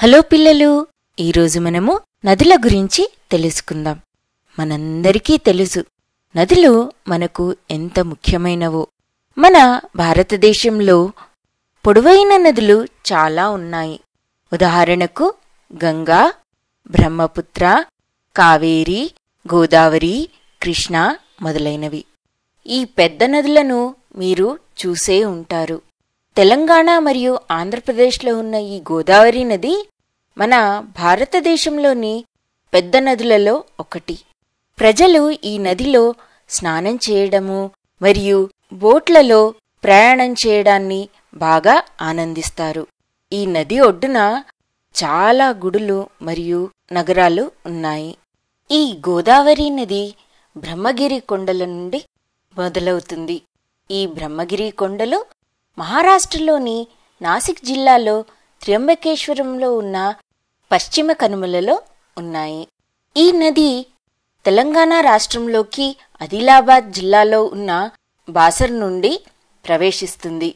Hello పిల్లలు, ఈరోజు మనము నదుల గురించి తెలుసుకుందాం. మనందరికీ తెలుసు, నదులు మనకు ఎంత ముఖ్యమైనవో. మన భారతదేశంలో పొడవైన నదులు చాలా ఉన్నాయి. ఉదాహరణకు గంగా, బ్రహ్మపుత్ర, కావేరి, గోదావరి, కృష్ణ మొదలైనవి. ఈ పెద్ద నదులను మీరు చూసే ఉంటారు. తెలంగాణ మరియు ఆంధ్రప్రదేశ్లో ఉన్న ఈ గోదావరి నది మన భారతదేశంలోని పెద్ద నదులలో ఒకటి. ప్రజలు ఈ నదిలో స్నానం చేయడము మరియు బోట్లలో ప్రయాణం చేయడాన్ని బాగా ఆనందిస్తారు. ఈ నది ఒడ్డున చాలా గుడులు మరియు నగరాలు ఉన్నాయి. ఈ గోదావరి నది బ్రహ్మగిరి కొండల నుండి మొదలవుతుంది. ఈ బ్రహ్మగిరి కొండలు మహారాష్ట్రలోని నాసిక్ జిల్లాలో త్ర్యంబకేశ్వరంలో ఉన్న పశ్చిమ కనుమలలో ఉన్నాయి. ఈ నది తెలంగాణ రాష్ట్రంలోకి ఆదిలాబాద్ జిల్లాలో ఉన్న బాసర్ నుండి ప్రవేశిస్తుంది.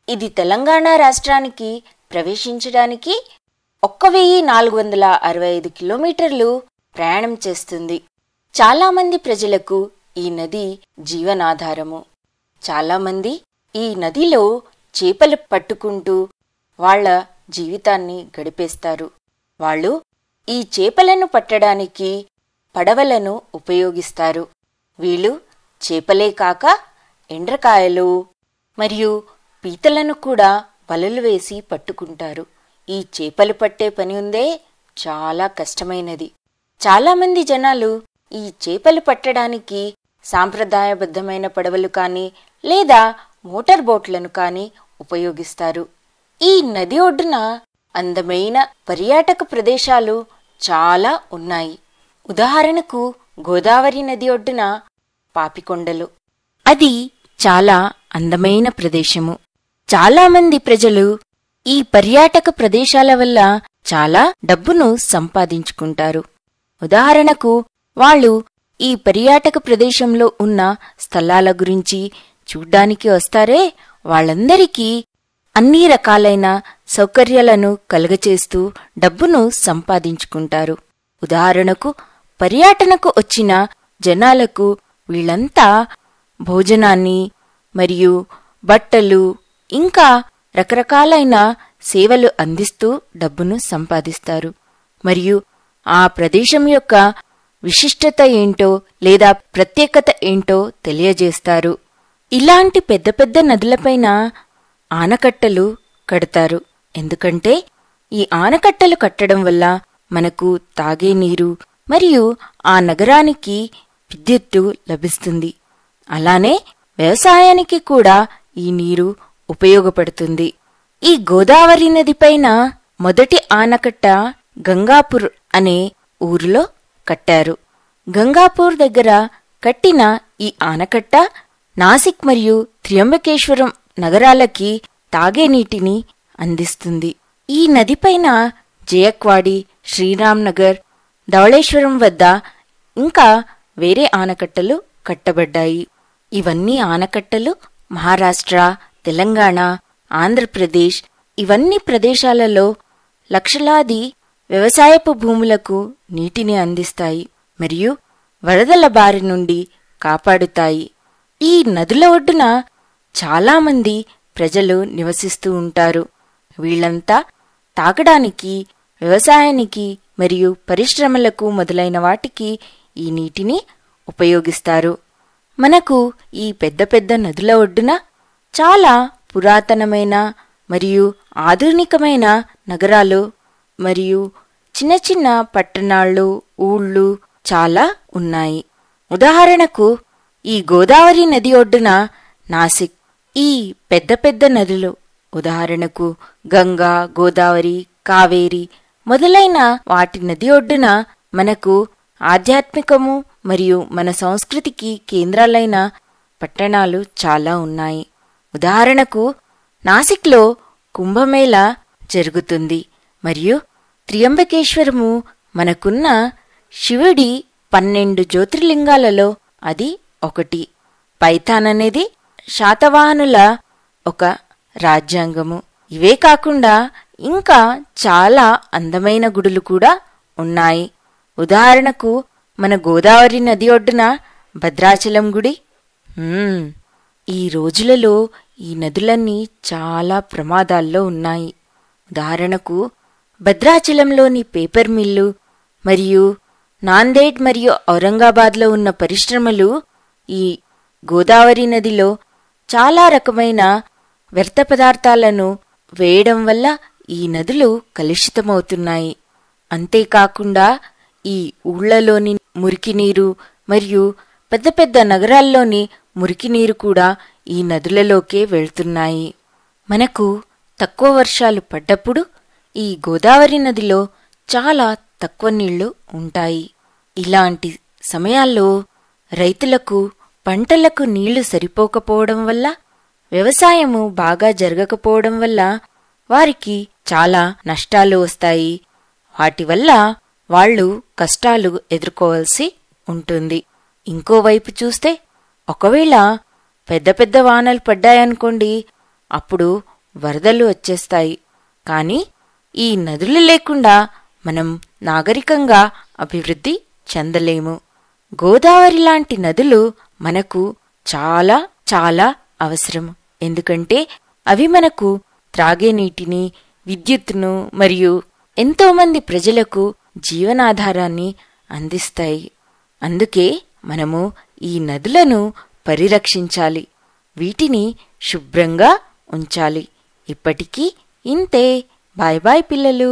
ఇది తెలంగాణ రాష్ట్రానికి ప్రవేశించడానికి 1465 కిలోమీటర్లు ప్రయాణం చేస్తుంది. చాలామంది ప్రజలకు ఈ నది జీవనాధారము. చాలామంది ఈ నదిలో చేపలు పట్టుకుంటూ వాళ్ల జీవితాన్ని గడిపేస్తారు. వాళ్ళు ఈ చేపలను పట్టడానికి పడవలను ఉపయోగిస్తారు. వీళ్ళు చేపలే కాక ఎండ్రకాయలు మరియు పీతలను కూడా వలలు వేసి పట్టుకుంటారు. ఈ చేపలు పట్టే పని ఉందే చాలా కష్టమైనది. చాలామంది జనాలు ఈ చేపలు పట్టడానికి సాంప్రదాయబద్ధమైన పడవలు కానీ లేదా మోటార్ బోట్లను కానీ ఉపయోగిస్తారు. ఈ నది ఒడ్డున అందమైన పర్యాటక ప్రదేశాలు చాలా ఉన్నాయి. ఉదాహరణకు గోదావరి నది ఒడ్డున పాపికొండలు. అది చాలా అందమైన ప్రదేశము. చాలామంది ప్రజలు ఈ పర్యాటక ప్రదేశాల వల్ల చాలా డబ్బును సంపాదించుకుంటారు. ఉదాహరణకు వాళ్ళు ఈ పర్యాటక ప్రదేశంలో ఉన్న స్థలాల గురించి చూడ్డానికి వస్తారే, వాళ్ళందరికీ అన్ని రకాలైన సౌకర్యాలను కలుగచేస్తూ డబ్బును సంపాదించుకుంటారు. ఉదాహరణకు పర్యటనకు వచ్చిన జనాలకు వీళ్ళంతా భోజనాన్ని మరియు బట్టలు ఇంకా రకరకాలైన సేవలు అందిస్తూ డబ్బును సంపాదిస్తారు. మరియు ఆ ప్రదేశం యొక్క విశిష్టత ఏంటో లేదా ప్రత్యేకత ఏంటో తెలియజేస్తారు. ఇలాంటి పెద్ద పెద్ద నదులపైన ఆనకట్టలు కడతారు. ఎందుకంటే ఈ ఆనకట్టలు కట్టడం వల్ల మనకు తాగే నీరు మరియు ఆ నగరానికి విద్యుత్తు లభిస్తుంది. అలానే వ్యవసాయానికి కూడా ఈ నీరు ఉపయోగపడుతుంది. ఈ గోదావరి నదిపైన మొదటి ఆనకట్ట గంగాపూర్ అనే ఊరిలో కట్టారు. గంగాపూర్ దగ్గర కట్టిన ఈ ఆనకట్ట నాసిక్ మరియు త్ర్యంబకేశ్వరం నగరాలకి తాగే నీటిని అందిస్తుంది. ఈ నదిపైన జయక్వాడి, శ్రీరామ్ నగర్, ధవళేశ్వరం వద్ద ఇంకా వేరే ఆనకట్టలు కట్టబడ్డాయి. ఇవన్నీ ఆనకట్టలు మహారాష్ట్ర, తెలంగాణ, ఆంధ్రప్రదేశ్ ఇవన్నీ ప్రదేశాలలో లక్షలాది వ్యవసాయపు భూములకు నీటిని అందిస్తాయి మరియు వరదల బారి నుండి కాపాడుతాయి. ఈ నదుల ఒడ్డున చాలామంది ప్రజలు నివసిస్తూ ఉంటారు. వీళ్లంతా తాగడానికి, వ్యవసాయానికి మరియు పరిశ్రమలకు మొదలైన వాటికి ఈ నీటిని ఉపయోగిస్తారు. మనకు ఈ పెద్ద పెద్ద నదుల ఒడ్డున చాలా పురాతనమైన మరియు ఆధునికమైన నగరాలు మరియు చిన్న చిన్న పట్టణాలు, ఊళ్ళు చాలా ఉన్నాయి. ఉదాహరణకు ఈ గోదావరి నది ఒడ్డున నాసిక్. ఈ పెద్ద పెద్ద నదులు ఉదాహరణకు గంగా, గోదావరి, కావేరి మొదలైన వాటి నది ఒడ్డున మనకు ఆధ్యాత్మికము మరియు మన సంస్కృతికి కేంద్రాలైన పట్టణాలు చాలా ఉన్నాయి. ఉదాహరణకు నాసిక్లో కుంభమేళా జరుగుతుంది మరియు త్ర్యంబకేశ్వరము మనకున్న శివుడి 12 జ్యోతిర్లింగాలలో అది ఒకటి. పైథాన్ అనేది శాతవాహనుల ఒక రాజ్యాంగము. ఇవే కాకుండా ఇంకా చాలా అందమైన గుడులు కూడా ఉన్నాయి. ఉదాహరణకు మన గోదావరి నది ఒడ్డున భద్రాచలం గుడి. ఈ రోజులలో ఈ నదులన్నీ చాలా ప్రమాదాల్లో ఉన్నాయి. ఉదాహరణకు భద్రాచలంలోని పేపర్ మిల్లు మరియు నాందేడ్ మరియు ఔరంగాబాద్లో ఉన్న పరిశ్రమలు ఈ గోదావరి నదిలో చాలా రకమైన వ్యర్థ పదార్థాలను వేయడం వల్ల ఈ నదులు కలుషితమవుతున్నాయి. అంతేకాకుండా ఈ ఊళ్లలోని మురికినీరు మరియు పెద్ద పెద్ద నగరాల్లోని మురికినీరు కూడా ఈ నదులలోకే వెళ్తున్నాయి. మనకు తక్కువ వర్షాలు పడ్డప్పుడు ఈ గోదావరి నదిలో చాలా తక్కువ నీళ్లు ఉంటాయి. ఇలాంటి సమయాల్లో రైతులకు పంటలకు నీళ్లు సరిపోకపోవడం వల్ల, వ్యవసాయము బాగా జరగకపోవడం వల్ల వారికి చాలా నష్టాలు వస్తాయి. వాటి వల్ల వాళ్ళు కష్టాలు ఎదుర్కోవాల్సి ఉంటుంది. ఇంకోవైపు చూస్తే ఒకవేళ పెద్ద పెద్ద వానలు పడ్డాయనుకోండి, అప్పుడు వరదలు వచ్చేస్తాయి. కాని ఈ నదులు లేకుండా మనం నాగరికంగా అభివృద్ధి చెందలేము. గోదావరి లాంటి నదులు మనకు చాలా చాలా అవసరం. ఎందుకంటే అవి మనకు త్రాగే నీటిని, విద్యుత్తును మరియు ఎంతోమంది ప్రజలకు జీవనాధారాన్ని అందిస్తాయి. అందుకే మనము ఈ నదులను పరిరక్షించాలి, వీటిని శుభ్రంగా ఉంచాలి. ఇప్పటికీ ఇంతే. బాయ్ బాయ్ పిల్లలు.